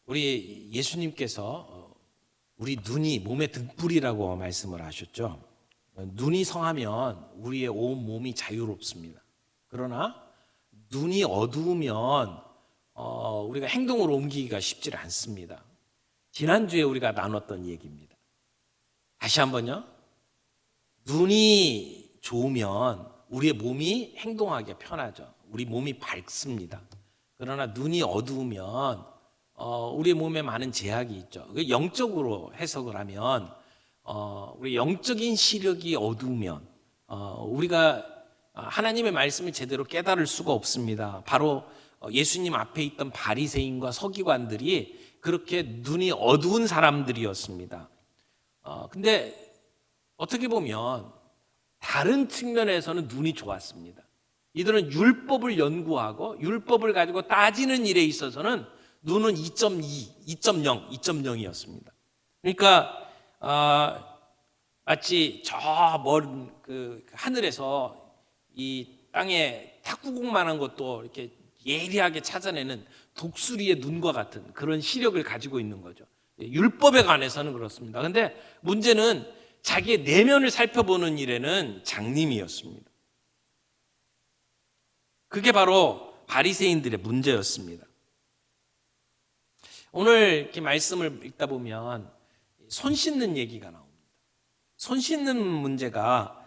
우리 예수님께서 우리 눈이 몸의 등불이라고 말씀을 하셨죠. 눈이 성하면 우리의 온 몸이 자유롭습니다. 그러나 눈이 어두우면 우리가 행동으로 옮기기가 쉽지 않습니다. 지난주에 우리가 나눴던 얘기입니다. 다시 한번요. 눈이 좋으면 우리의 몸이 행동하기 편하죠. 우리 몸이 밝습니다. 그러나 눈이 어두우면 우리 몸에 많은 제약이 있죠. 영적으로 해석을 하면 우리 영적인 시력이 어두우면 우리가 하나님의 말씀을 제대로 깨달을 수가 없습니다. 바로 예수님 앞에 있던 바리새인과 서기관들이 그렇게 눈이 어두운 사람들이었습니다. 근데 어떻게 보면 다른 측면에서는 눈이 좋았습니다. 이들은 율법을 연구하고 율법을 가지고 따지는 일에 있어서는 눈은 2.2, 2.0, 2.0이었습니다. 그러니까 마치 저 먼 그 하늘에서 이 땅에 탁구공만한 것도 이렇게 예리하게 찾아내는 독수리의 눈과 같은 그런 시력을 가지고 있는 거죠. 율법에 관해서는 그렇습니다. 그런데 문제는 자기의 내면을 살펴보는 일에는 장님이었습니다. 그게 바로 바리새인들의 문제였습니다. 오늘 이렇게 말씀을 읽다 보면 손 씻는 얘기가 나옵니다. 손 씻는 문제가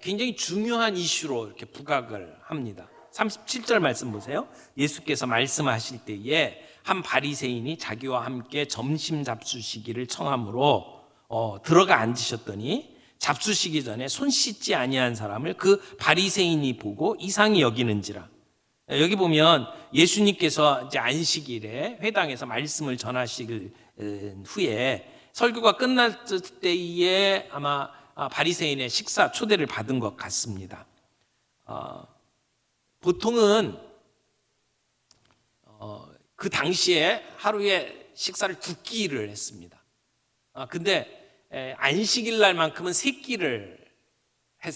굉장히 중요한 이슈로 이렇게 부각을 합니다. 37절 말씀 보세요. 예수께서 말씀하실 때에 한 바리새인이 자기와 함께 점심 잡수시기를 청함으로 들어가 앉으셨더니 잡수시기 전에 손 씻지 아니한 사람을 그 바리새인이 보고 이상히 여기는지라. 여기 보면 예수님께서 이제 안식일에 회당에서 말씀을 전하시길 후에 설교가 끝났을 때에 아마 바리새인의 식사 초대를 받은 것 같습니다. 보통은 그 당시에 하루에 식사를 2끼를 했습니다. 근데 안식일 날만큼은 3끼를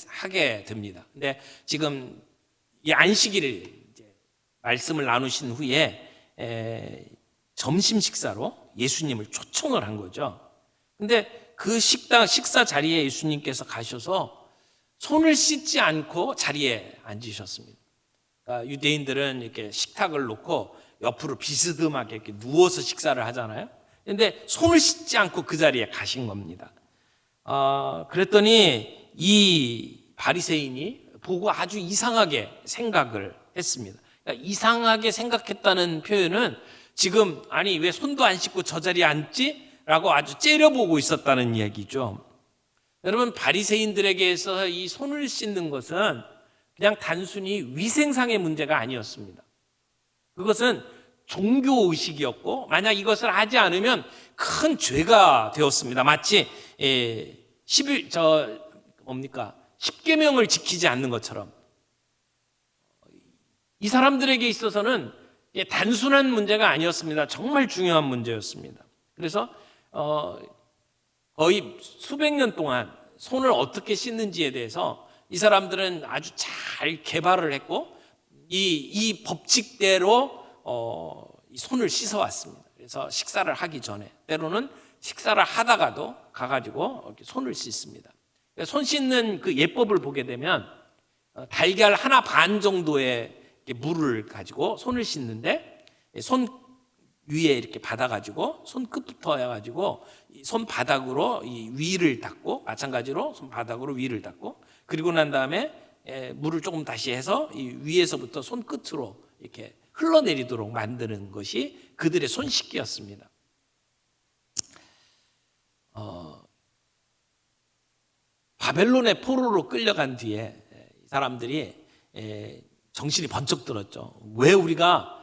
하게 됩니다. 근데 지금 이 안식일을 말씀을 나누신 후에 점심 식사로 예수님을 초청을 한 거죠. 근데 그 식사 자리에 예수님께서 가셔서 손을 씻지 않고 자리에 앉으셨습니다. 그러니까 유대인들은 이렇게 식탁을 놓고 옆으로 비스듬하게 이렇게 누워서 식사를 하잖아요. 근데 손을 씻지 않고 그 자리에 가신 겁니다. 그랬더니 이 바리새인이 보고 아주 이상하게 생각을 했습니다. 그러니까 이상하게 생각했다는 표현은 지금 아니 왜 손도 안 씻고 저 자리에 앉지? 라고 아주 째려보고 있었다는 이야기죠. 여러분 바리새인들에게 있어서 이 손을 씻는 것은 그냥 단순히 위생상의 문제가 아니었습니다. 그것은 종교의식이었고 만약 이것을 하지 않으면 큰 죄가 되었습니다. 마치 10계명을 지키지 않는 것처럼 이 사람들에게 있어서는 단순한 문제가 아니었습니다. 정말 중요한 문제였습니다. 그래서 거의 수백 년 동안 손을 어떻게 씻는지에 대해서 이 사람들은 아주 잘 개발을 했고 이 법칙대로 손을 씻어왔습니다. 그래서 식사를 하기 전에 때로는 식사를 하다가도 가가지고 이렇게 손을 씻습니다. 손 씻는 그 예법을 보게 되면 달걀 하나 반 정도의 물을 가지고 손을 씻는데 손 위에 이렇게 받아가지고 손끝부터 해가지고 손바닥으로 이 위를 닦고 마찬가지로 손바닥으로 위를 닦고 그리고 난 다음에 물을 조금 다시 해서 이 위에서부터 손끝으로 이렇게 흘러내리도록 만드는 것이 그들의 손 씻기였습니다. 바벨론의 포로로 끌려간 뒤에 사람들이 정신이 번쩍 들었죠. 왜 우리가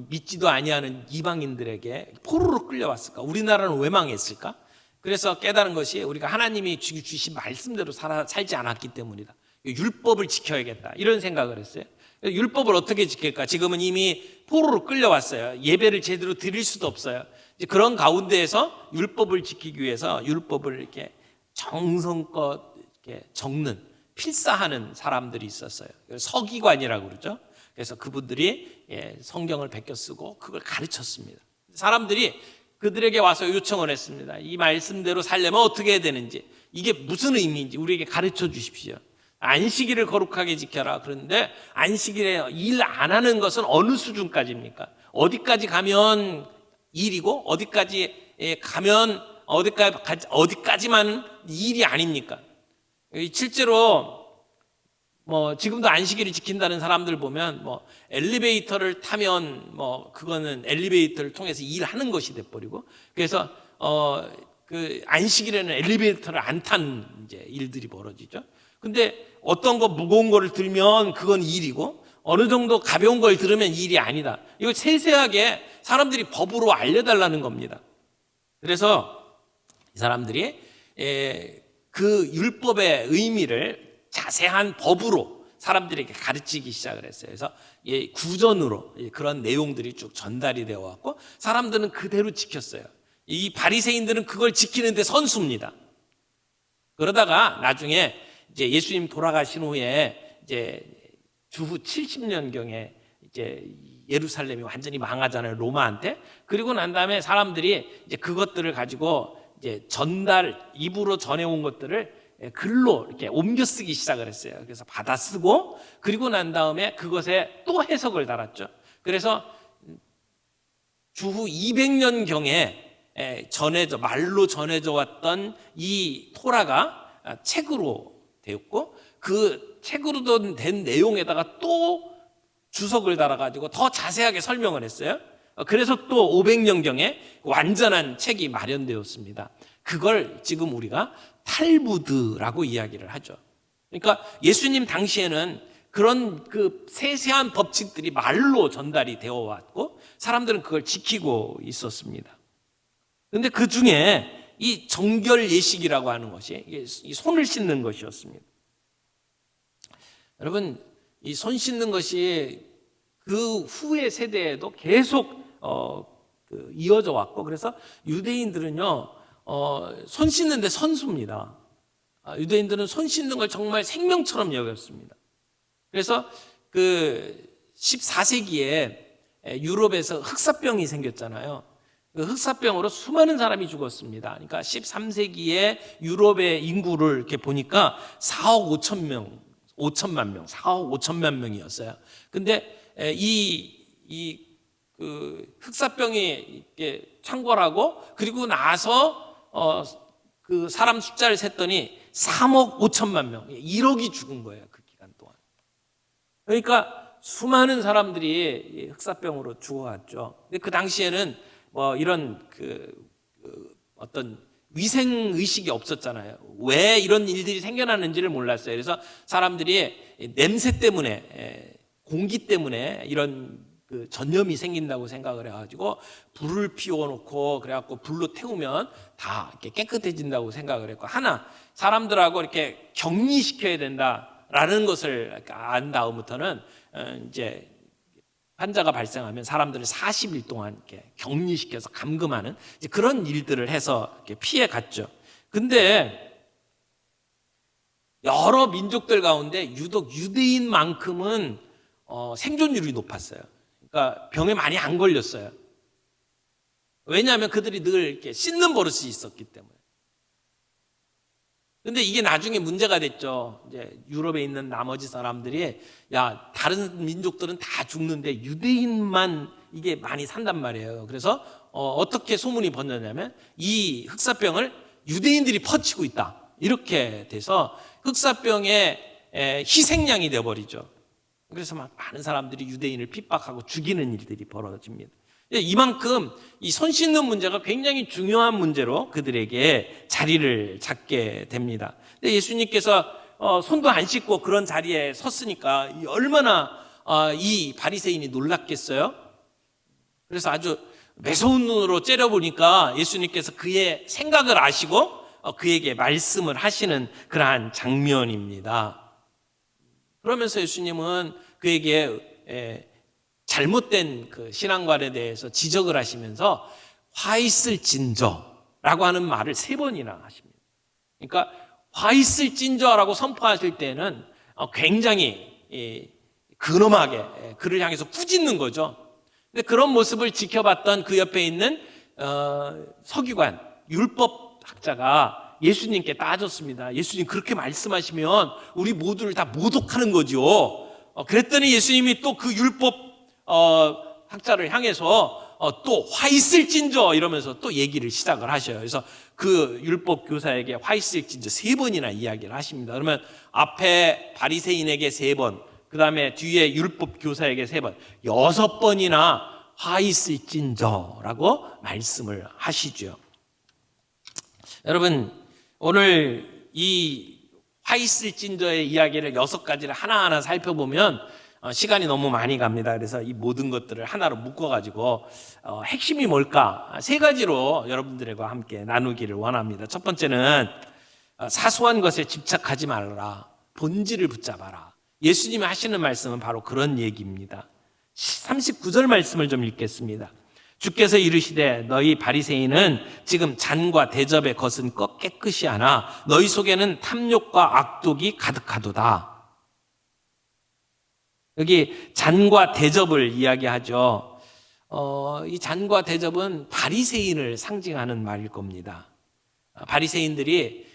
믿지도 아니하는 이방인들에게 포로로 끌려왔을까? 우리나라는 왜 망했을까? 그래서 깨달은 것이 우리가 하나님이 주신 말씀대로 살지 않았기 때문이다. 율법을 지켜야겠다. 이런 생각을 했어요. 율법을 어떻게 지킬까? 지금은 이미 포로로 끌려왔어요. 예배를 제대로 드릴 수도 없어요. 이제 그런 가운데에서 율법을 지키기 위해서 율법을 이렇게 정성껏 이렇게 적는 필사하는 사람들이 있었어요. 서기관이라고 그러죠. 그래서 그분들이 성경을 베껴 쓰고 그걸 가르쳤습니다. 사람들이 그들에게 와서 요청을 했습니다. 이 말씀대로 살려면 어떻게 해야 되는지, 이게 무슨 의미인지 우리에게 가르쳐 주십시오. 안식일을 거룩하게 지켜라. 그런데 안식일에 일 안 하는 것은 어느 수준까지입니까? 어디까지 가면 일이고 어디까지 가면 어디까지만 일이 아닙니까? 실제로 지금도 안식일을 지킨다는 사람들 보면 엘리베이터를 타면 그거는 엘리베이터를 통해서 일하는 것이 돼버리고, 그래서 그 안식일에는 엘리베이터를 안 탄 이제 일들이 벌어지죠. 근데 어떤 거 무거운 거를 들면 그건 일이고 어느 정도 가벼운 걸 들으면 일이 아니다. 이걸 세세하게 사람들이 법으로 알려달라는 겁니다. 그래서 이 사람들이 그 율법의 의미를 자세한 법으로 사람들에게 가르치기 시작을 했어요. 그래서 구전으로 그런 내용들이 쭉 전달이 되어 왔고 사람들은 그대로 지켰어요. 이 바리새인들은 그걸 지키는데 선수입니다. 그러다가 나중에 이제 예수님 돌아가신 후에 이제 주후 70년경에 이제 예루살렘이 완전히 망하잖아요, 로마한테. 그리고 난 다음에 사람들이 이제 그것들을 가지고 이제 입으로 전해온 것들을 글로 이렇게 옮겨 쓰기 시작을 했어요. 그래서 받아 쓰고, 그리고 난 다음에 그것에 또 해석을 달았죠. 그래서 주후 200년경에 말로 전해져 왔던 이 토라가 책으로 되었고, 그 책으로 된 내용에다가 또 주석을 달아가지고 더 자세하게 설명을 했어요. 그래서 또 500년경에 완전한 책이 마련되었습니다. 그걸 지금 우리가 탈무드라고 이야기를 하죠. 그러니까 예수님 당시에는 그런 그 세세한 법칙들이 말로 전달이 되어 왔고 사람들은 그걸 지키고 있었습니다. 그런데 그 중에 이 정결 예식이라고 하는 것이 이 손을 씻는 것이었습니다. 여러분, 이 손 씻는 것이 그 후의 세대에도 계속 이어져 왔고, 그래서 유대인들은요 손 씻는데 선수입니다. 유대인들은 손 씻는 걸 정말 생명처럼 여겼습니다. 그래서 그 14세기에 유럽에서 흑사병이 생겼잖아요. 그 흑사병으로 수많은 사람이 죽었습니다. 그러니까 13세기에 유럽의 인구를 이렇게 보니까 4억 5천만 명, 4억 5천만 명이었어요. 근데 그 흑사병이 이렇게 창궐하고 그리고 나서 그 사람 숫자를 셌더니 3억 5천만 명, 1억이 죽은 거예요, 그 기간 동안. 그러니까 수많은 사람들이 흑사병으로 죽어갔죠. 근데 그 당시에는 이런 어떤 위생 의식이 없었잖아요. 왜 이런 일들이 생겨나는지를 몰랐어요. 그래서 사람들이 냄새 때문에, 공기 때문에 이런 그 전염이 생긴다고 생각을 해가지고 불을 피워놓고 그래갖고 불로 태우면 다 이렇게 깨끗해진다고 생각을 했고, 사람들하고 이렇게 격리시켜야 된다라는 것을 안 다음부터는 이제 환자가 발생하면 사람들을 40일 동안 이렇게 격리시켜서 감금하는 이제 그런 일들을 해서 이렇게 피해 갔죠. 근데 여러 민족들 가운데 유독 유대인만큼은 생존율이 높았어요. 그러니까 병에 많이 안 걸렸어요. 왜냐하면 그들이 늘 이렇게 씻는 버릇이 있었기 때문에. 근데 이게 나중에 문제가 됐죠. 이제 유럽에 있는 나머지 사람들이 다른 민족들은 다 죽는데 유대인만 이게 많이 산단 말이에요. 그래서 어떻게 소문이 번졌냐면 이 흑사병을 유대인들이 퍼치고 있다. 이렇게 돼서 흑사병의 희생양이 되어버리죠. 그래서 막 많은 사람들이 유대인을 핍박하고 죽이는 일들이 벌어집니다. 이만큼 이 손 씻는 문제가 굉장히 중요한 문제로 그들에게 자리를 잡게 됩니다. 근데 예수님께서 손도 안 씻고 그런 자리에 섰으니까 얼마나 이 바리새인이 놀랐겠어요? 그래서 아주 매서운 눈으로 째려보니까 예수님께서 그의 생각을 아시고 그에게 말씀을 하시는 그러한 장면입니다. 그러면서 예수님은 그에게 잘못된 그 신앙관에 대해서 지적을 하시면서 화 있을진저라고 하는 말을 3번이나 하십니다. 그러니까 화 있을진저라고 선포하실 때는 굉장히 근엄하게 그를 향해서 꾸짖는 거죠. 근데 그런 모습을 지켜봤던 그 옆에 있는 서기관, 율법학자가 예수님께 따졌습니다. 예수님 그렇게 말씀하시면 우리 모두를 다 모독하는 거죠. 그랬더니 예수님이 또 그 율법 학자를 향해서 또 화 있을진저 이러면서 또 얘기를 시작을 하셔요. 그래서 그 율법 교사에게 화 있을진저 3번이나 이야기를 하십니다. 그러면 앞에 바리새인에게 3번, 그 다음에 뒤에 율법 교사에게 3번, 6번이나 화 있을진저라고 말씀을 하시죠. 여러분, 오늘 이 화 있을진저의 이야기를 6가지를 하나하나 살펴보면 시간이 너무 많이 갑니다. 그래서 이 모든 것들을 하나로 묶어가지고 핵심이 뭘까? 3가지로 여러분들과 함께 나누기를 원합니다. 첫 번째는 사소한 것에 집착하지 말라. 본질을 붙잡아라. 예수님이 하시는 말씀은 바로 그런 얘기입니다. 39절 말씀을 좀 읽겠습니다. 주께서 이르시되 너희 바리새인은 지금 잔과 대접의 것은 깨끗이 하나 너희 속에는 탐욕과 악독이 가득하도다. 여기 잔과 대접을 이야기하죠. 이 잔과 대접은 바리새인을 상징하는 말일 겁니다. 바리새인들이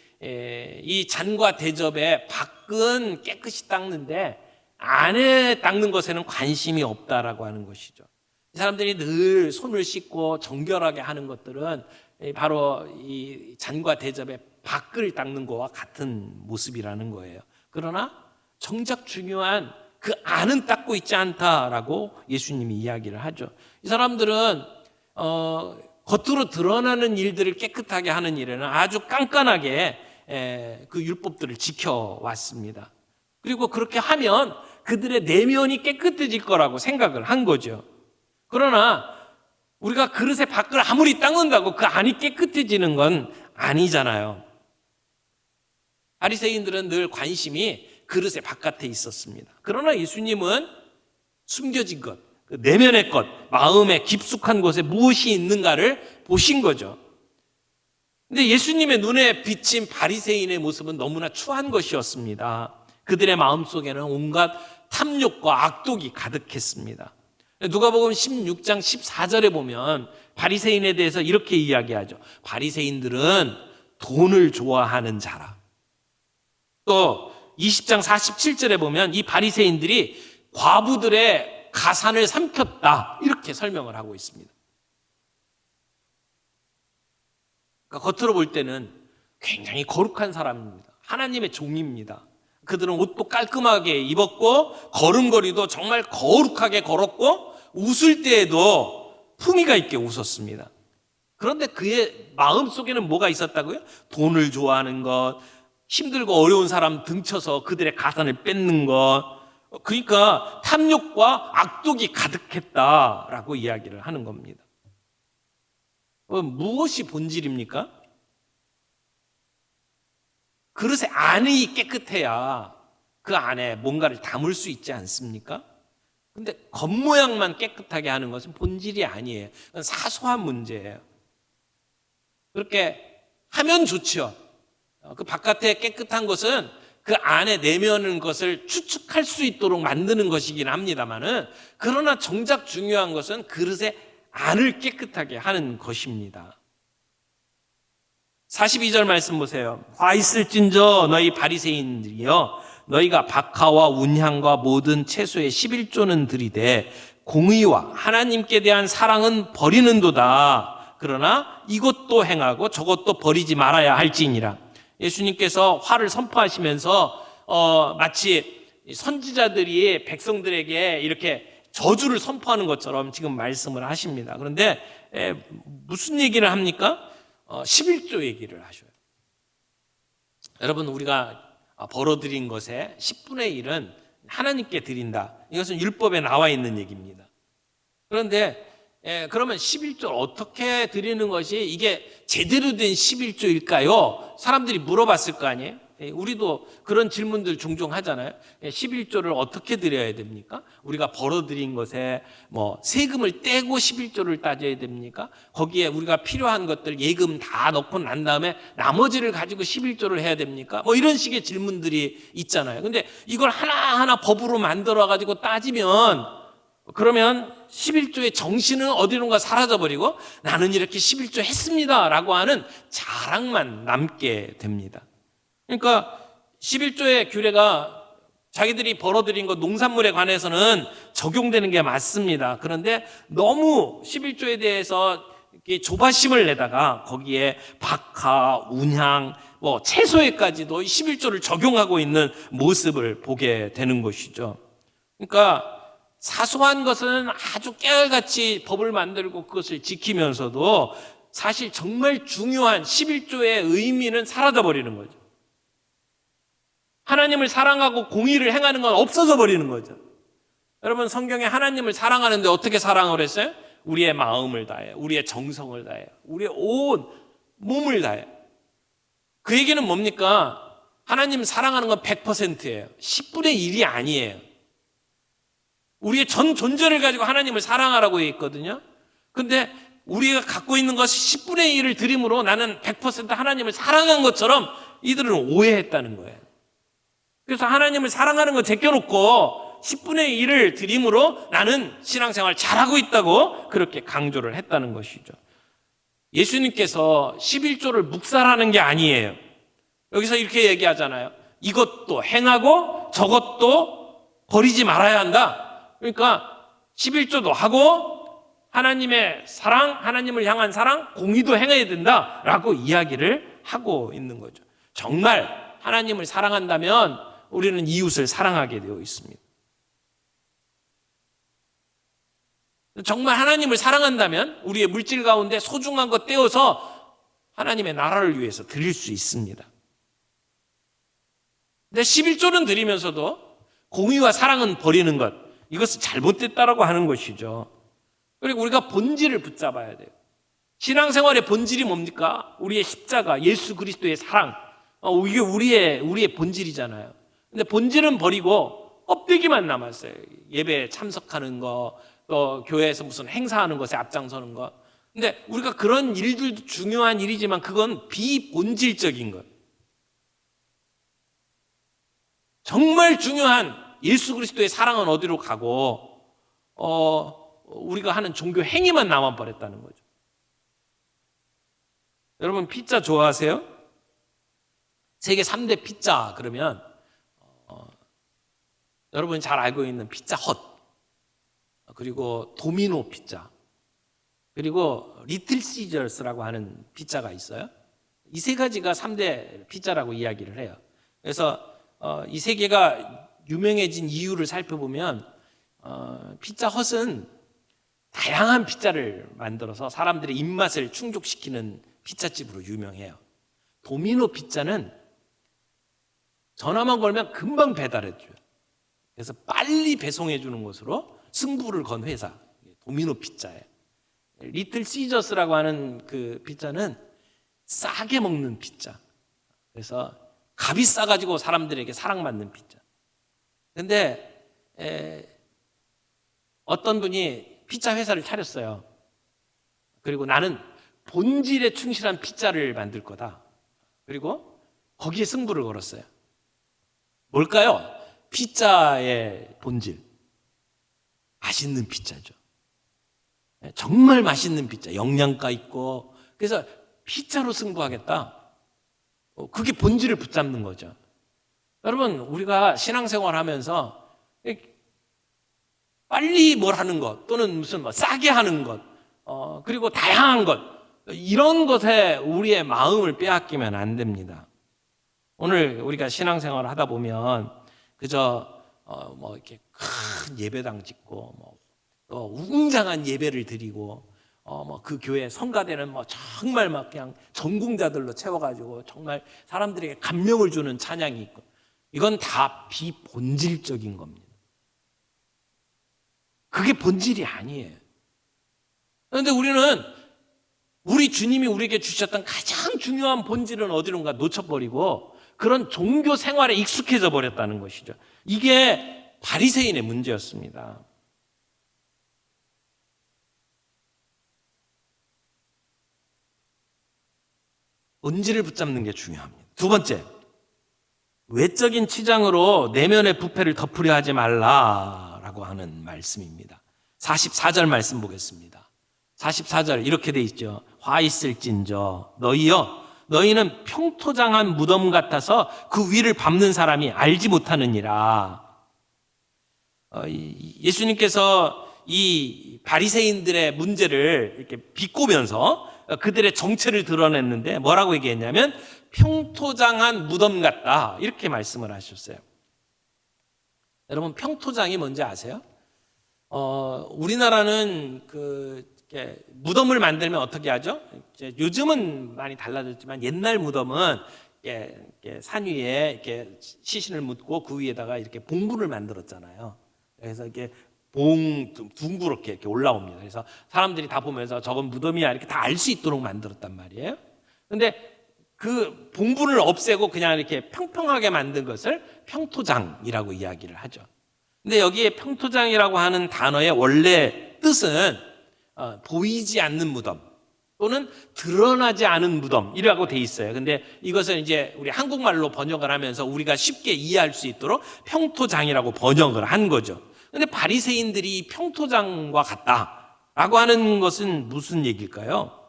이 잔과 대접의 밖은 깨끗이 닦는데 안에 닦는 것에는 관심이 없다라고 하는 것이죠. 이 사람들이 늘 손을 씻고 정결하게 하는 것들은 바로 이 잔과 대접의 밖을 닦는 것과 같은 모습이라는 거예요. 그러나 정작 중요한 그 안은 닦고 있지 않다라고 예수님이 이야기를 하죠. 이 사람들은 겉으로 드러나는 일들을 깨끗하게 하는 일에는 아주 깐깐하게 그 율법들을 지켜왔습니다. 그리고 그렇게 하면 그들의 내면이 깨끗해질 거라고 생각을 한 거죠. 그러나 우리가 그릇의 밖을 아무리 닦는다고 그 안이 깨끗해지는 건 아니잖아요. 바리새인들은 늘 관심이 그릇의 바깥에 있었습니다. 그러나 예수님은 숨겨진 것, 그 내면의 것, 마음의 깊숙한 곳에 무엇이 있는가를 보신 거죠. 근데 예수님의 눈에 비친 바리새인의 모습은 너무나 추한 것이었습니다. 그들의 마음속에는 온갖 탐욕과 악독이 가득했습니다. 누가복음 16장 14절에 보면 바리새인에 대해서 이렇게 이야기하죠. 바리새인들은 돈을 좋아하는 자라. 또 20장 47절에 보면 이 바리새인들이 과부들의 가산을 삼켰다 이렇게 설명을 하고 있습니다. 그러니까 겉으로 볼 때는 굉장히 거룩한 사람입니다. 하나님의 종입니다. 그들은 옷도 깔끔하게 입었고 걸음걸이도 정말 거룩하게 걸었고 웃을 때에도 품위가 있게 웃었습니다. 그런데 그의 마음속에는 뭐가 있었다고요? 돈을 좋아하는 것, 힘들고 어려운 사람 등쳐서 그들의 가산을 뺏는 것, 그러니까 탐욕과 악독이 가득했다라고 이야기를 하는 겁니다. 무엇이 본질입니까? 그릇의 안이 깨끗해야 그 안에 뭔가를 담을 수 있지 않습니까? 근데 겉모양만 깨끗하게 하는 것은 본질이 아니에요. 그건 사소한 문제예요. 그렇게 하면 좋죠. 그 바깥에 깨끗한 것은 그 안에 내면의 것을 추측할 수 있도록 만드는 것이긴 합니다만은, 그러나 정작 중요한 것은 그릇의 안을 깨끗하게 하는 것입니다. 42절 말씀 보세요. 화 있을진저 너희 바리새인들이여 너희가 박하와 운향과 모든 채소의 11조는 들이되 공의와 하나님께 대한 사랑은 버리는도다. 그러나 이것도 행하고 저것도 버리지 말아야 할지니라. 예수님께서 화를 선포하시면서 마치 선지자들이 백성들에게 이렇게 저주를 선포하는 것처럼 지금 말씀을 하십니다. 그런데 무슨 얘기를 합니까? 11조 얘기를 하셔요. 여러분, 우리가 벌어들인 것의 10분의 1은 하나님께 드린다. 이것은 율법에 나와 있는 얘기입니다. 그런데 그러면 11조를 어떻게 드리는 것이 이게 제대로 된 11조일까요? 사람들이 물어봤을 거 아니에요? 우리도 그런 질문들 종종 하잖아요. 11조를 어떻게 드려야 됩니까? 우리가 벌어들인 것에 세금을 떼고 11조를 따져야 됩니까? 거기에 우리가 필요한 것들 예금 다 넣고 난 다음에 나머지를 가지고 11조를 해야 됩니까? 이런 식의 질문들이 있잖아요. 근데 이걸 하나하나 법으로 만들어 가지고 따지면 그러면 11조의 정신은 어디론가 사라져버리고 나는 이렇게 11조 했습니다 라고 하는 자랑만 남게 됩니다. 그러니까 11조의 규례가 자기들이 벌어들인 것 농산물에 관해서는 적용되는 게 맞습니다. 그런데 너무 11조에 대해서 이렇게 조바심을 내다가 거기에 박하, 운향, 채소에까지도 11조를 적용하고 있는 모습을 보게 되는 것이죠. 그러니까 사소한 것은 아주 깨알같이 법을 만들고 그것을 지키면서도 사실 정말 중요한 11조의 의미는 사라져버리는 거죠. 하나님을 사랑하고 공의를 행하는 건 없어져 버리는 거죠. 여러분, 성경에 하나님을 사랑하는데 어떻게 사랑을 했어요? 우리의 마음을 다해, 우리의 정성을 다해, 우리의 온 몸을 다해. 그 얘기는 뭡니까? 하나님 사랑하는 건 100%예요. 10분의 1이 아니에요. 우리의 전 존재를 가지고 하나님을 사랑하라고 했거든요. 근데 우리가 갖고 있는 것이 10분의 1을 드림으로 나는 100% 하나님을 사랑한 것처럼 이들은 오해했다는 거예요. 그래서 하나님을 사랑하는 거 제껴놓고 10분의 1을 드림으로 나는 신앙생활 잘하고 있다고 그렇게 강조를 했다는 것이죠. 예수님께서 11조를 묵살하는 게 아니에요. 여기서 이렇게 얘기하잖아요. 이것도 행하고 저것도 버리지 말아야 한다. 그러니까 11조도 하고 하나님의 사랑, 하나님을 향한 사랑, 공의도 행해야 된다라고 이야기를 하고 있는 거죠. 정말 하나님을 사랑한다면 우리는 이웃을 사랑하게 되어 있습니다. 정말 하나님을 사랑한다면 우리의 물질 가운데 소중한 것 떼어서 하나님의 나라를 위해서 드릴 수 있습니다. 근데 11조는 드리면서도 공의와 사랑은 버리는 것, 이것은 잘못됐다라고 하는 것이죠. 그리고 우리가 본질을 붙잡아야 돼요. 신앙생활의 본질이 뭡니까? 우리의 십자가, 예수 그리스도의 사랑. 이게 우리의 본질이잖아요. 근데 본질은 버리고 껍데기만 남았어요. 예배에 참석하는 거, 또 교회에서 무슨 행사하는 것에 앞장서는 거. 근데 우리가 그런 일들도 중요한 일이지만 그건 비본질적인 것. 정말 중요한 예수 그리스도의 사랑은 어디로 가고 우리가 하는 종교 행위만 남아버렸다는 거죠. 여러분, 피자 좋아하세요? 세계 3대 피자 그러면 여러분이 잘 알고 있는 피자 헛, 그리고 도미노 피자, 그리고 리틀 시저스라고 하는 피자가 있어요. 이 세 가지가 3대 피자라고 이야기를 해요. 그래서 이 세 개가 유명해진 이유를 살펴보면 피자 헛은 다양한 피자를 만들어서 사람들의 입맛을 충족시키는 피자집으로 유명해요. 도미노 피자는 전화만 걸면 금방 배달해줘요. 그래서 빨리 배송해 주는 것으로 승부를 건 회사, 도미노 피자예요. 리틀 시저스라고 하는 그 피자는 싸게 먹는 피자. 그래서 값이 싸가지고 사람들에게 사랑받는 피자. 근데 어떤 분이 피자 회사를 차렸어요. 그리고 나는 본질에 충실한 피자를 만들 거다. 그리고 거기에 승부를 걸었어요. 뭘까요? 피자의 본질. 맛있는 피자죠. 정말 맛있는 피자. 영양가 있고. 그래서 피자로 승부하겠다. 그게 본질을 붙잡는 거죠. 여러분, 우리가 신앙생활 하면서 빨리 뭘 하는 것, 또는 무슨 싸게 하는 것, 그리고 다양한 것, 이런 것에 우리의 마음을 빼앗기면 안 됩니다. 오늘 우리가 신앙생활을 하다 보면 그저 이렇게 큰 예배당 짓고 또 웅장한 예배를 드리고 그 교회 성가대는 정말 그냥 전공자들로 채워가지고 정말 사람들에게 감명을 주는 찬양이 있고, 이건 다 비본질적인 겁니다. 그게 본질이 아니에요. 그런데 우리는 우리 주님이 우리에게 주셨던 가장 중요한 본질은 어디론가 놓쳐버리고 그런 종교 생활에 익숙해져 버렸다는 것이죠. 이게 바리새인의 문제였습니다. 본질을 붙잡는 게 중요합니다. 두 번째, 외적인 치장으로 내면의 부패를 덮으려 하지 말라라고 하는 말씀입니다. 44절 말씀 보겠습니다. 44절 이렇게 돼 있죠. 화 있을진저 너희는 평토장한 무덤 같아서 그 위를 밟는 사람이 알지 못하느니라. 예수님께서 이 바리새인들의 문제를 이렇게 비꼬면서 그들의 정체를 드러냈는데 뭐라고 얘기했냐면 평토장한 무덤 같다 이렇게 말씀을 하셨어요. 여러분 평토장이 뭔지 아세요? 우리나라는 이렇게 무덤을 만들면 어떻게 하죠? 요즘은 많이 달라졌지만 옛날 무덤은 이렇게 산 위에 이렇게 시신을 묻고 그 위에다가 이렇게 봉부를 만들었잖아요. 그래서 이렇게 둥그렇게 이렇게 올라옵니다. 그래서 사람들이 다 보면서 저건 무덤이야 이렇게 다 알 수 있도록 만들었단 말이에요. 근데 그 봉부를 없애고 그냥 이렇게 평평하게 만든 것을 평토장이라고 이야기를 하죠. 근데 여기에 평토장이라고 하는 단어의 원래 뜻은 보이지 않는 무덤 또는 드러나지 않은 무덤이라고 돼 있어요. 근데 이것은 이제 우리 한국말로 번역을 하면서 우리가 쉽게 이해할 수 있도록 평토장이라고 번역을 한 거죠. 근데 바리새인들이 평토장과 같다라고 하는 것은 무슨 얘기일까요?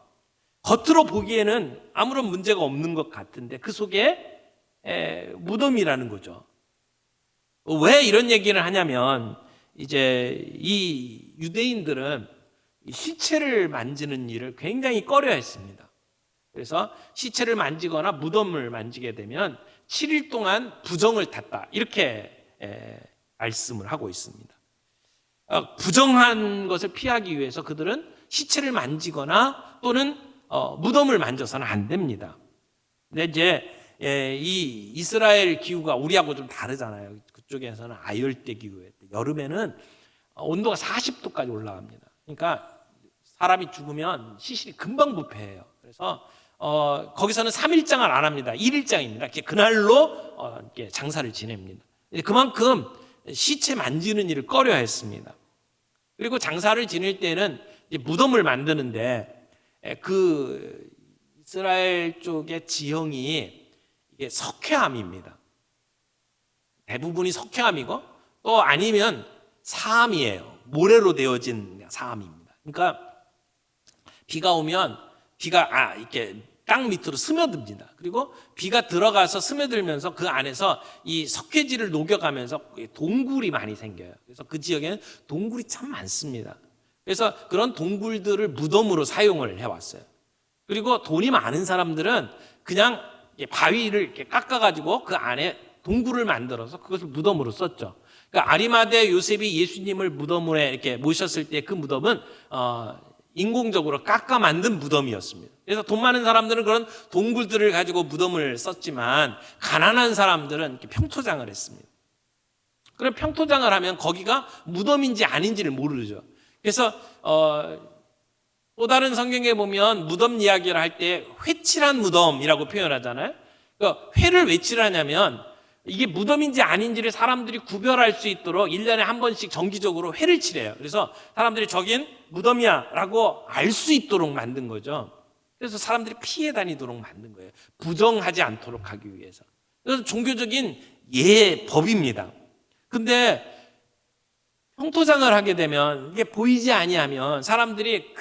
겉으로 보기에는 아무런 문제가 없는 것 같은데 그 속에 무덤이라는 거죠. 왜 이런 얘기를 하냐면 이제 이 유대인들은 시체를 만지는 일을 굉장히 꺼려했습니다. 그래서 시체를 만지거나 무덤을 만지게 되면 7일 동안 부정을 탔다 이렇게 말씀을 하고 있습니다. 부정한 것을 피하기 위해서 그들은 시체를 만지거나 또는 무덤을 만져서는 안 됩니다. 근데 이제 이 이스라엘 기후가 우리하고 좀 다르잖아요. 그쪽에서는 아열대 기후에 여름에는 온도가 40도까지 올라갑니다. 그러니까 사람이 죽으면 시신이 금방 부패해요. 그래서 거기서는 3일장을 안 합니다. 1일장입니다. 그날로 이렇게 장사를 지냅니다. 그만큼 시체 만지는 일을 꺼려했습니다. 그리고 장사를 지낼 때는 이제 무덤을 만드는데 그 이스라엘 쪽의 지형이 이게 석회암입니다. 대부분이 석회암이고 또 아니면 사암이에요. 모래로 되어진 사암입니다. 그러니까 비가 오면 비가 이렇게 땅 밑으로 스며듭니다. 그리고 비가 들어가서 스며들면서 그 안에서 이 석회질을 녹여가면서 동굴이 많이 생겨요. 그래서 그 지역에는 동굴이 참 많습니다. 그래서 그런 동굴들을 무덤으로 사용을 해왔어요. 그리고 돈이 많은 사람들은 그냥 바위를 이렇게 깎아가지고 그 안에 동굴을 만들어서 그것을 무덤으로 썼죠. 그러니까 아리마대 요셉이 예수님을 무덤으로 이렇게 모셨을 때 그 무덤은 인공적으로 깎아 만든 무덤이었습니다. 그래서 돈 많은 사람들은 그런 동굴들을 가지고 무덤을 썼지만 가난한 사람들은 이렇게 평토장을 했습니다. 그럼 평토장을 하면 거기가 무덤인지 아닌지를 모르죠. 그래서 또 다른 성경에 보면 무덤 이야기를 할 때 회칠한 무덤이라고 표현하잖아요. 그러니까 회를 왜 칠하냐면 이게 무덤인지 아닌지를 사람들이 구별할 수 있도록 1년에 한 번씩 정기적으로 회를 칠해요. 그래서 사람들이 저긴 무덤이야 라고 알 수 있도록 만든 거죠. 그래서 사람들이 피해 다니도록 만든 거예요. 부정하지 않도록 하기 위해서. 그래서 종교적인 예법입니다. 근데 평토장을 하게 되면 이게 보이지 아니하면 사람들이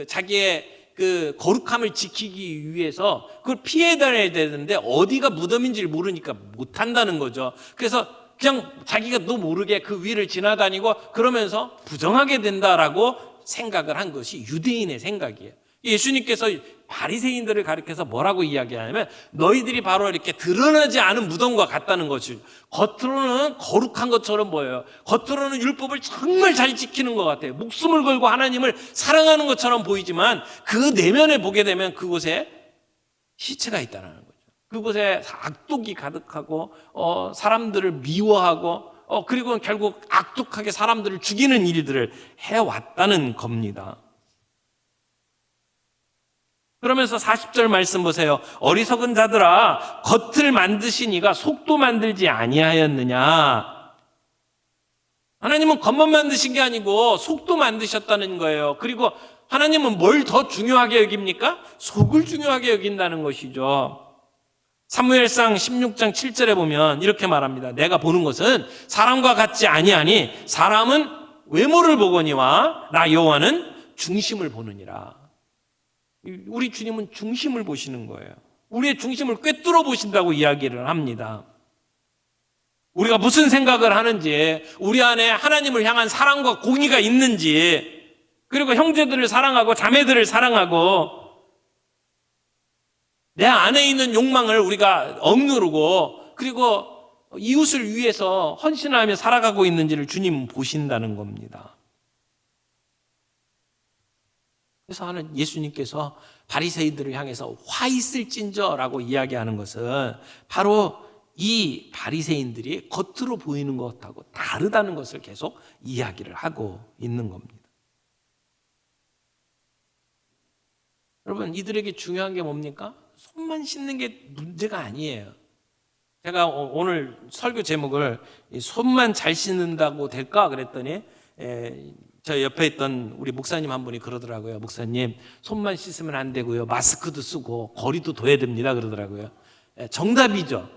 자기의 그 거룩함을 지키기 위해서 그걸 피해 다녀야 되는데 어디가 무덤인지를 모르니까 못 한다는 거죠. 그래서 그냥 자기가 또 모르게 그 위를 지나다니고 그러면서 부정하게 된다라고 생각을 한 것이 유대인의 생각이에요. 예수님께서 바리새인들을 가리켜서 뭐라고 이야기하냐면 너희들이 바로 이렇게 드러나지 않은 무덤과 같다는 것이 겉으로는 거룩한 것처럼 보여요. 겉으로는 율법을 정말 잘 지키는 것 같아요. 목숨을 걸고 하나님을 사랑하는 것처럼 보이지만 그 내면에 보게 되면 그곳에 시체가 있다는 거죠. 그곳에 악독이 가득하고 사람들을 미워하고 그리고 결국 악독하게 사람들을 죽이는 일들을 해왔다는 겁니다. 그러면서 40절 말씀 보세요. 어리석은 자들아 겉을 만드신 이가 속도 만들지 아니하였느냐. 하나님은 겉만 만드신 게 아니고 속도 만드셨다는 거예요. 그리고 하나님은 뭘 더 중요하게 여깁니까? 속을 중요하게 여긴다는 것이죠. 사무엘상 16장 7절에 보면 이렇게 말합니다. 내가 보는 것은 사람과 같지 아니하니 사람은 외모를 보거니와 나 여호와는 중심을 보느니라. 우리 주님은 중심을 보시는 거예요. 우리의 중심을 꿰뚫어 보신다고 이야기를 합니다. 우리가 무슨 생각을 하는지, 우리 안에 하나님을 향한 사랑과 공의가 있는지, 그리고 형제들을 사랑하고 자매들을 사랑하고 내 안에 있는 욕망을 우리가 억누르고 그리고 이웃을 위해서 헌신하며 살아가고 있는지를 주님은 보신다는 겁니다. 그래서 하는 예수님께서 바리새인들을 향해서 화 있을진저라고 이야기하는 것은 바로 이 바리새인들이 겉으로 보이는 것하고 다르다는 것을 계속 이야기를 하고 있는 겁니다. 여러분, 이들에게 중요한 게 뭡니까? 손만 씻는 게 문제가 아니에요. 제가 오늘 설교 제목을 손만 잘 씻는다고 될까 그랬더니 저 옆에 있던 우리 목사님 한 분이 그러더라고요. 목사님, 손만 씻으면 안 되고요, 마스크도 쓰고 거리도 둬야 됩니다 그러더라고요. 정답이죠.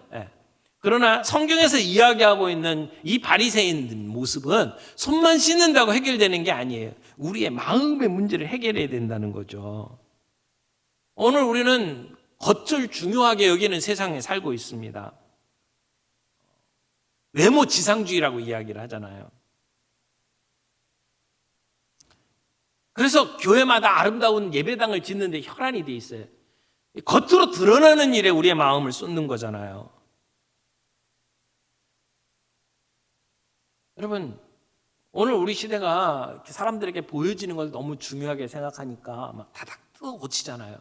그러나 성경에서 이야기하고 있는 이 바리새인 모습은 손만 씻는다고 해결되는 게 아니에요. 우리의 마음의 문제를 해결해야 된다는 거죠. 오늘 우리는 겉을 중요하게 여기는 세상에 살고 있습니다. 외모 지상주의라고 이야기를 하잖아요. 그래서 교회마다 아름다운 예배당을 짓는데 혈안이 돼 있어요. 겉으로 드러나는 일에 우리의 마음을 쏟는 거잖아요. 여러분, 오늘 우리 시대가 사람들에게 보여지는 걸 너무 중요하게 생각하니까 막 다닥 뜨고 고치잖아요.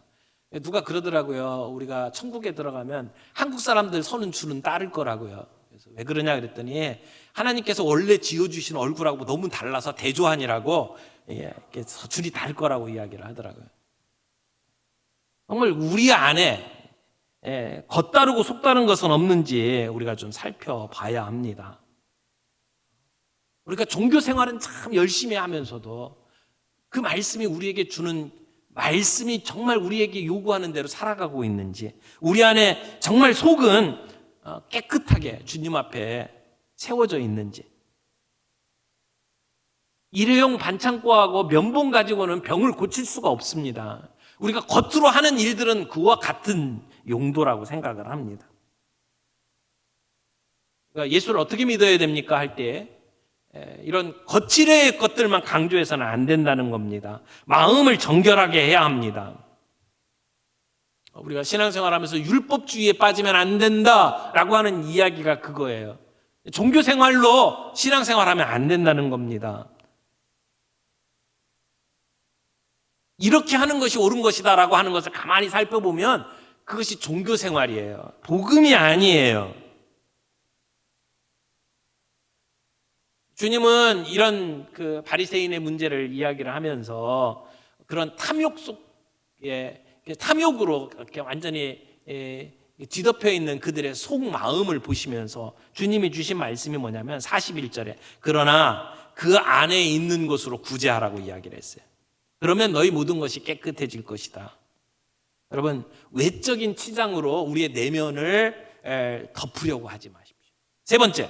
누가 그러더라고요. 우리가 천국에 들어가면 한국 사람들 서는 줄은 따를 거라고요. 그래서 왜 그러냐 그랬더니 하나님께서 원래 지어주신 얼굴하고 너무 달라서 대조한이라고 줄이 다를 거라고 이야기를 하더라고요. 정말 우리 안에 겉다르고 속다른 것은 없는지 우리가 좀 살펴봐야 합니다. 우리가 종교 생활은 참 열심히 하면서도 그 말씀이 우리에게 주는 말씀이 정말 우리에게 요구하는 대로 살아가고 있는지, 우리 안에 정말 속은 깨끗하게 주님 앞에 세워져 있는지. 일회용 반창고하고 면봉 가지고는 병을 고칠 수가 없습니다. 우리가 겉으로 하는 일들은 그와 같은 용도라고 생각을 합니다. 그러니까 예수를 어떻게 믿어야 됩니까 할 때 이런 거칠의 것들만 강조해서는 안 된다는 겁니다. 마음을 정결하게 해야 합니다. 우리가 신앙생활하면서 율법주의에 빠지면 안 된다라고 하는 이야기가 그거예요. 종교생활로 신앙생활하면 안 된다는 겁니다. 이렇게 하는 것이 옳은 것이다라고 하는 것을 가만히 살펴보면 그것이 종교생활이에요. 복음이 아니에요. 주님은 이런 그 바리새인의 문제를 이야기를 하면서 그런 탐욕 속에 탐욕으로 이렇게 완전히 뒤덮여 있는 그들의 속 마음을 보시면서 주님이 주신 말씀이 뭐냐면 41절에 그러나 그 안에 있는 것으로 구제하라고 이야기를 했어요. 그러면 너희 모든 것이 깨끗해질 것이다. 여러분, 외적인 치장으로 우리의 내면을 덮으려고 하지 마십시오. 세 번째,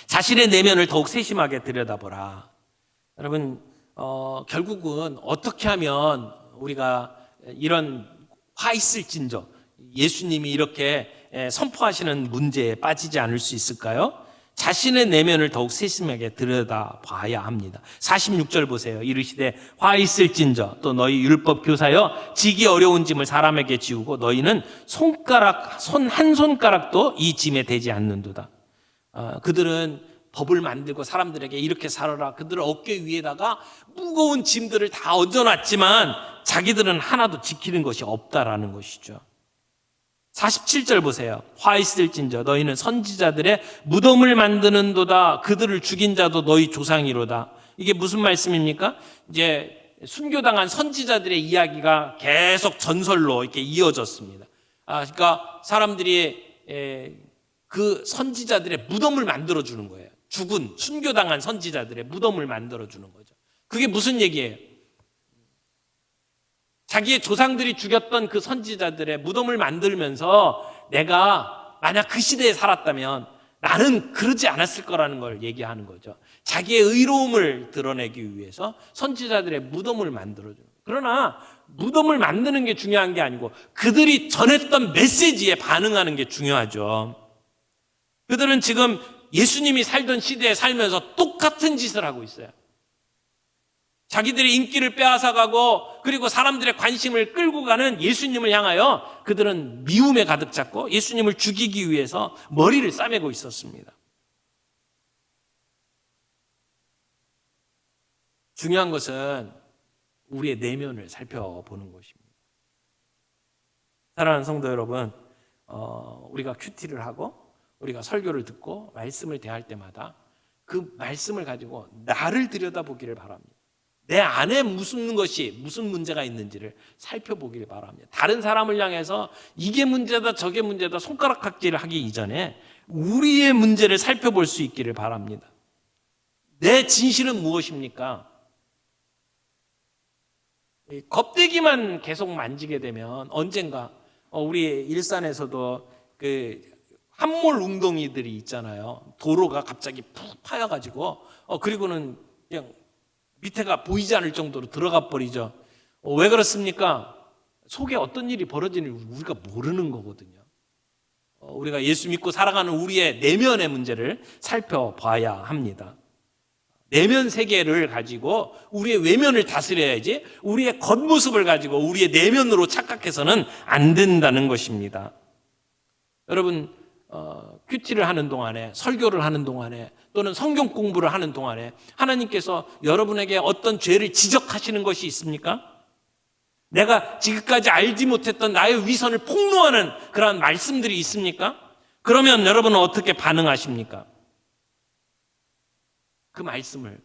자신의 내면을 더욱 세심하게 들여다보라. 여러분, 결국은 어떻게 하면 우리가 이런 화 있을진저 예수님이 이렇게 선포하시는 문제에 빠지지 않을 수 있을까요? 자신의 내면을 더욱 세심하게 들여다봐야 합니다. 46절 보세요. 이르시되 화 있을진저 또 너희 율법 교사여 지기 어려운 짐을 사람에게 지우고 너희는 손 한 손가락도 이 짐에 대지 않는도다. 그들은 법을 만들고 사람들에게 이렇게 살아라. 그들은 어깨 위에다가 무거운 짐들을 다 얹어놨지만 자기들은 하나도 지키는 것이 없다라는 것이죠. 47절 보세요. 화 있을진저 너희는 선지자들의 무덤을 만드는도다. 그들을 죽인 자도 너희 조상이로다. 이게 무슨 말씀입니까? 이제 순교당한 선지자들의 이야기가 계속 전설로 이렇게 이어졌습니다. 그러니까 사람들이 그 선지자들의 무덤을 만들어주는 거예요. 죽은 순교당한 선지자들의 무덤을 만들어주는 거죠. 그게 무슨 얘기예요? 자기의 조상들이 죽였던 그 선지자들의 무덤을 만들면서 내가 만약 그 시대에 살았다면 나는 그러지 않았을 거라는 걸 얘기하는 거죠. 자기의 의로움을 드러내기 위해서 선지자들의 무덤을 만들어줘요. 그러나 무덤을 만드는 게 중요한 게 아니고 그들이 전했던 메시지에 반응하는 게 중요하죠. 그들은 지금 예수님이 살던 시대에 살면서 똑같은 짓을 하고 있어요. 자기들의 인기를 빼앗아가고 그리고 사람들의 관심을 끌고 가는 예수님을 향하여 그들은 미움에 가득 찼고 예수님을 죽이기 위해서 머리를 싸매고 있었습니다. 중요한 것은 우리의 내면을 살펴보는 것입니다. 사랑하는 성도 여러분, 우리가 큐티를 하고 우리가 설교를 듣고 말씀을 대할 때마다 그 말씀을 가지고 나를 들여다보기를 바랍니다. 내 안에 무슨 문제가 있는지를 살펴보기를 바랍니다. 다른 사람을 향해서 이게 문제다 저게 문제다 손가락질을 하기 이전에 우리의 문제를 살펴볼 수 있기를 바랍니다. 내 진실은 무엇입니까? 껍데기만 계속 만지게 되면 언젠가 우리 일산에서도 그 함몰 웅덩이들이 있잖아요. 도로가 갑자기 푹 파여가지고 그리고는 그냥 밑에가 보이지 않을 정도로 들어가 버리죠. 왜 그렇습니까? 속에 어떤 일이 벌어지는지 우리가 모르는 거거든요. 우리가 예수 믿고 살아가는 우리의 내면의 문제를 살펴봐야 합니다. 내면 세계를 가지고 우리의 외면을 다스려야지 우리의 겉모습을 가지고 우리의 내면으로 착각해서는 안 된다는 것입니다. 여러분 큐티를 하는 동안에 설교를 하는 동안에 또는 성경 공부를 하는 동안에 하나님께서 여러분에게 어떤 죄를 지적하시는 것이 있습니까? 내가 지금까지 알지 못했던 나의 위선을 폭로하는 그러한 말씀들이 있습니까? 그러면 여러분은 어떻게 반응하십니까? 그 말씀을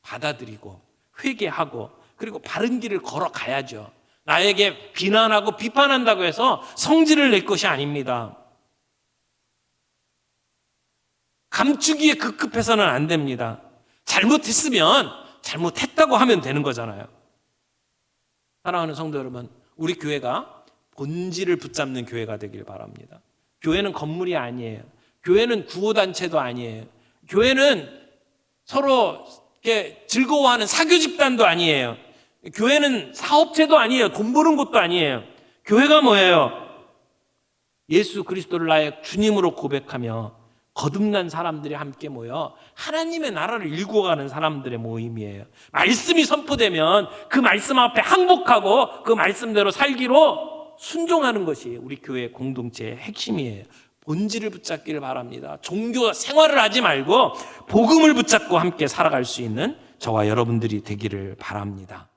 받아들이고 회개하고 그리고 바른 길을 걸어가야죠. 나에게 비난하고 비판한다고 해서 성질을 낼 것이 아닙니다. 감추기에 급급해서는 안 됩니다. 잘못했으면 잘못했다고 하면 되는 거잖아요. 사랑하는 성도 여러분, 우리 교회가 본질을 붙잡는 교회가 되길 바랍니다. 교회는 건물이 아니에요. 교회는 구호단체도 아니에요. 교회는 서로 이렇게 즐거워하는 사교 집단도 아니에요. 교회는 사업체도 아니에요. 돈 버는 것도 아니에요. 교회가 뭐예요? 예수 그리스도를 나의 주님으로 고백하며 거듭난 사람들이 함께 모여 하나님의 나라를 일구어가는 사람들의 모임이에요. 말씀이 선포되면 그 말씀 앞에 항복하고 그 말씀대로 살기로 순종하는 것이 우리 교회 공동체의 핵심이에요. 본질을 붙잡기를 바랍니다. 종교 생활을 하지 말고 복음을 붙잡고 함께 살아갈 수 있는 저와 여러분들이 되기를 바랍니다.